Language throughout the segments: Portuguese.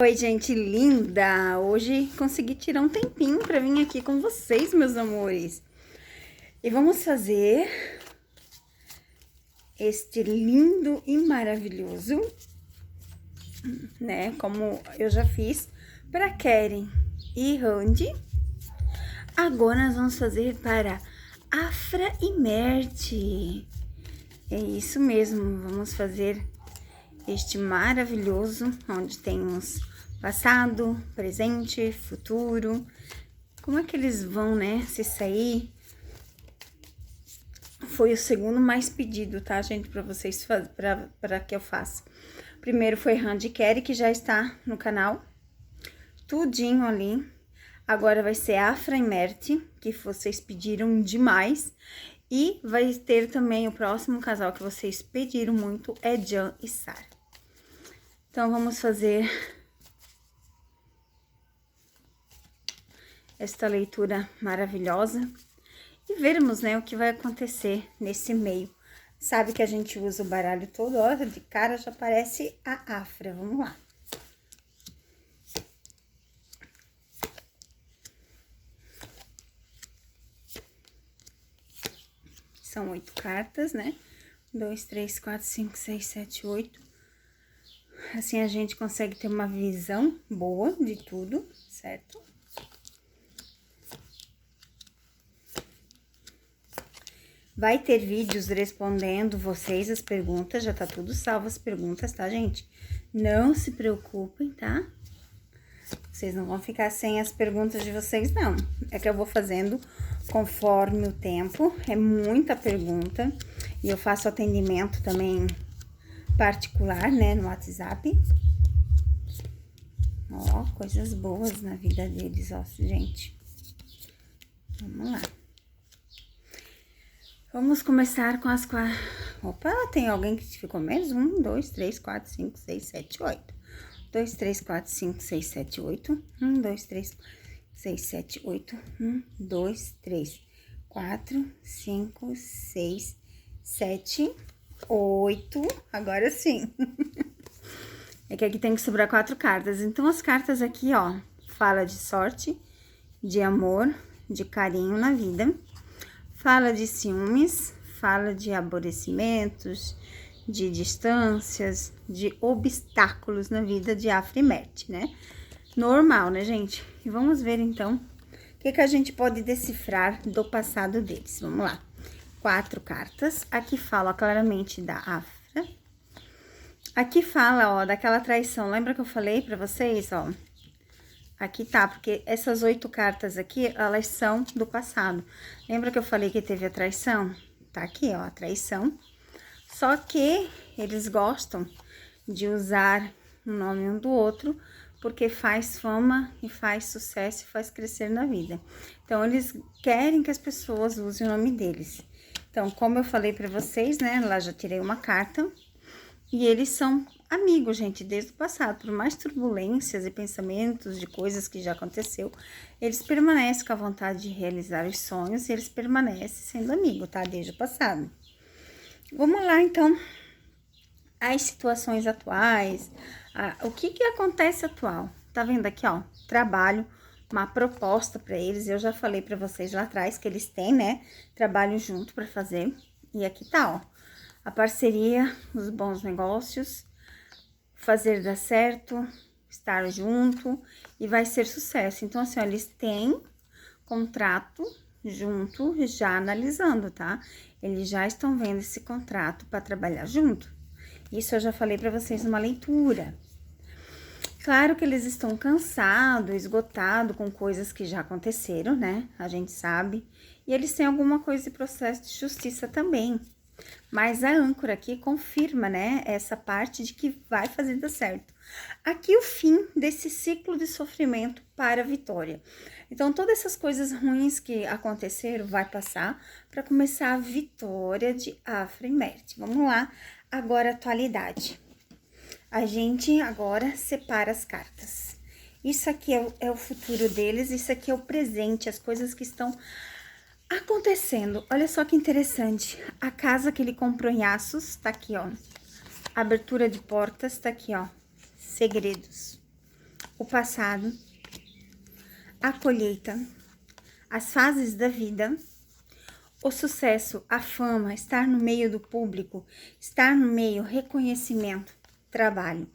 Oi, gente linda! Hoje consegui tirar um tempinho pra vir aqui com vocês, meus amores. E vamos fazer este lindo e maravilhoso, né? Como eu já fiz para Keren e Randy. Agora nós vamos fazer para Afra e Merte. É isso mesmo, vamos fazer este maravilhoso, onde temos passado, presente, futuro. Como é que eles vão, né, se sair? Foi o segundo mais pedido, tá, gente, para vocês, para que eu faça. Primeiro foi Randy Kerry, que já está no canal, tudinho ali. Agora vai ser Afra e Merte, que vocês pediram demais. E vai ter também o próximo casal que vocês pediram muito, é Jan e Sara. Então, vamos fazer esta leitura maravilhosa e vermos, né, o que vai acontecer nesse meio. Sabe que a gente usa o baralho todo, ó, de cara já aparece a Afra. Vamos lá. São 8 cartas, né? 2, 3, 4, 5, 6, 7, 8. Assim a gente consegue ter uma visão boa de tudo, certo? Vai ter vídeos respondendo vocês as perguntas, já tá tudo salvo as perguntas, tá, gente? Não se preocupem, tá? Vocês não vão ficar sem as perguntas de vocês, não. É que eu vou fazendo conforme o tempo, é muita pergunta. E eu faço atendimento também particular, né, no WhatsApp. Ó, coisas boas na vida deles, ó, gente. Vamos lá. Vamos começar com as quatro... Opa, tem alguém que ficou menos? 1, 2, 3, 4, 5, 6, 7, 8. 2, 3, 4, 5, 6, 7, 8. 1, 2, 3, 6, 7, 8. 1, 2, 3, 4, 5, 6, 7, 8. Agora sim. É que aqui tem que sobrar 4 cartas. Então, as cartas aqui, ó, fala de sorte, de amor, de carinho na vida. Fala de ciúmes, fala de aborrecimentos, de distâncias, de obstáculos na vida de Afra e Merte, né? Normal, né, gente? E vamos ver, então, o que a gente pode decifrar do passado deles. Vamos lá. 4 cartas. Aqui fala claramente da Afra. Aqui fala, ó, daquela traição. Lembra que eu falei pra vocês, ó? Aqui tá, porque essas 8 cartas aqui, elas são do passado. Lembra que eu falei que teve a traição? Tá aqui, ó, a traição. Só que eles gostam de usar o nome um do outro, porque faz fama e faz sucesso e faz crescer na vida. Então, eles querem que as pessoas usem o nome deles. Então, como eu falei pra vocês, né, lá já tirei uma carta. E eles são amigos, gente, desde o passado. Por mais turbulências e pensamentos de coisas que já aconteceu, eles permanecem com a vontade de realizar os sonhos e eles permanecem sendo amigos, tá? Desde o passado. Vamos lá, então, as situações atuais. O que acontece atual? Tá vendo aqui, ó? Trabalho, uma proposta para eles. Eu já falei para vocês lá atrás que eles têm, né? Trabalho junto para fazer. E aqui tá, ó. A parceria, os bons negócios, fazer dar certo, estar junto e vai ser sucesso. Então, assim, ó, eles têm contrato junto, já analisando, tá? Eles já estão vendo esse contrato para trabalhar junto. Isso eu já falei para vocês numa leitura. Claro que eles estão cansados, esgotados com coisas que já aconteceram, né? A gente sabe. E eles têm alguma coisa de processo de justiça também. Mas a âncora aqui confirma, né, essa parte de que vai fazer dar certo. Aqui o fim desse ciclo de sofrimento para a vitória. Então, todas essas coisas ruins que aconteceram vai passar para começar a vitória de Afra e Merte. Vamos lá, agora atualidade. A gente agora separa as cartas. Isso aqui é o futuro deles, isso aqui é o presente, as coisas que estão acontecendo. Olha só que interessante. A casa que ele comprou em Aços, tá aqui, ó. Abertura de portas, tá aqui, ó. Segredos. o passado, a colheita, as fases da vida, o sucesso, a fama, estar no meio do público, estar no meio, reconhecimento, trabalho.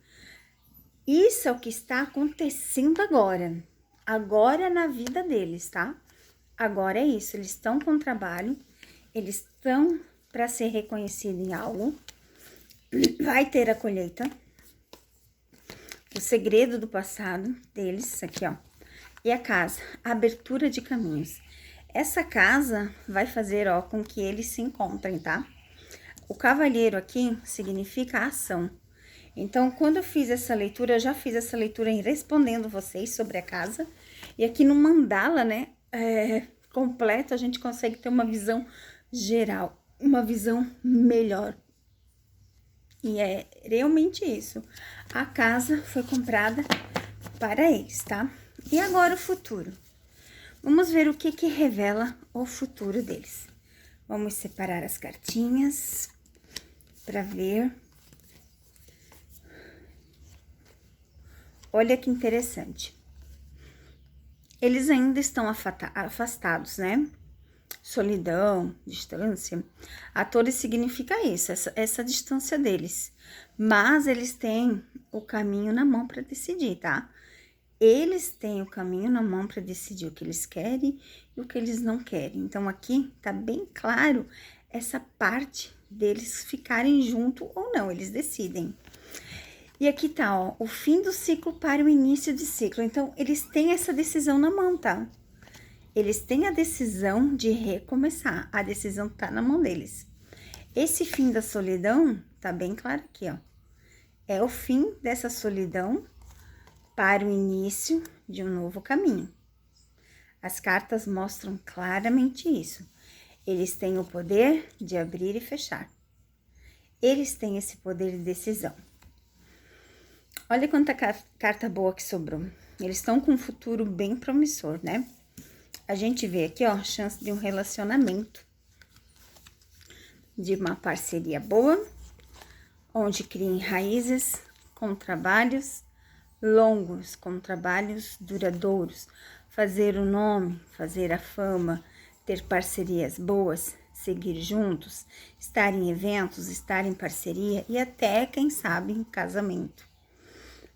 Isso é o que está acontecendo agora. Agora na vida deles, tá? Agora é isso, eles estão com trabalho, eles estão para ser reconhecidos em algo. Vai ter a colheita. O segredo do passado deles, aqui ó. E a casa, a abertura de caminhos. Essa casa vai fazer, ó, com que eles se encontrem, tá? O cavalheiro aqui significa ação. Então, quando eu fiz essa leitura, eu já fiz essa leitura em respondendo vocês sobre a casa. E aqui no mandala, né, completo, a gente consegue ter uma visão geral, uma visão melhor. E é realmente isso. A casa foi comprada para eles, tá? E agora o futuro. Vamos ver o que revela o futuro deles. Vamos separar as cartinhas para ver. Olha que interessante. Eles ainda estão afastados, né? Solidão, distância. A Torre significa isso, essa distância deles. Mas eles têm o caminho na mão para decidir, tá? Eles têm o caminho na mão para decidir o que eles querem e o que eles não querem. Então, aqui tá bem claro essa parte deles ficarem junto ou não, eles decidem. E aqui tá, ó, o fim do ciclo para o início de ciclo. Então, eles têm essa decisão na mão, tá? Eles têm a decisão de recomeçar. A decisão tá na mão deles. Esse fim da solidão tá bem claro aqui, ó. É o fim dessa solidão para o início de um novo caminho. As cartas mostram claramente isso. Eles têm o poder de abrir e fechar. Eles têm esse poder de decisão. Olha quanta carta boa que sobrou. Eles estão com um futuro bem promissor, né? A gente vê aqui, ó, chance de um relacionamento, de uma parceria boa, onde criem raízes com trabalhos longos, com trabalhos duradouros, fazer o nome, fazer a fama, ter parcerias boas, seguir juntos, estar em eventos, estar em parceria e até, quem sabe, em casamento.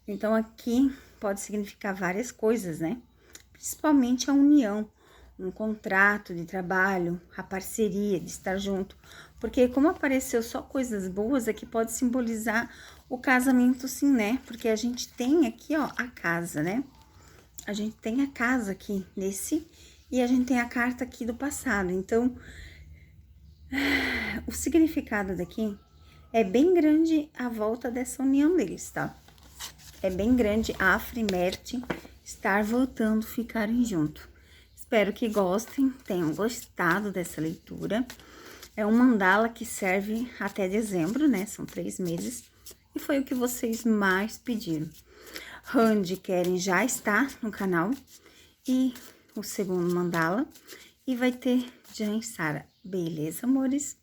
Então, aqui pode significar várias coisas, né? Principalmente a união, um contrato de trabalho, a parceria de estar junto. Porque como apareceu só coisas boas, aqui pode simbolizar o casamento sim, né? Porque a gente tem aqui, ó, a casa, né? A gente tem a casa aqui nesse e a gente tem a carta aqui do passado. Então, o significado daqui é bem grande a volta dessa união deles, tá? É bem grande a Afra e Merte estar voltando, ficarem junto. Espero que gostem, tenham gostado dessa leitura. É um mandala que serve até dezembro, né? São 3 meses. E foi o que vocês mais pediram. Hand querem já está no canal. E o segundo mandala. E vai ter Jan e Sara. Beleza, amores?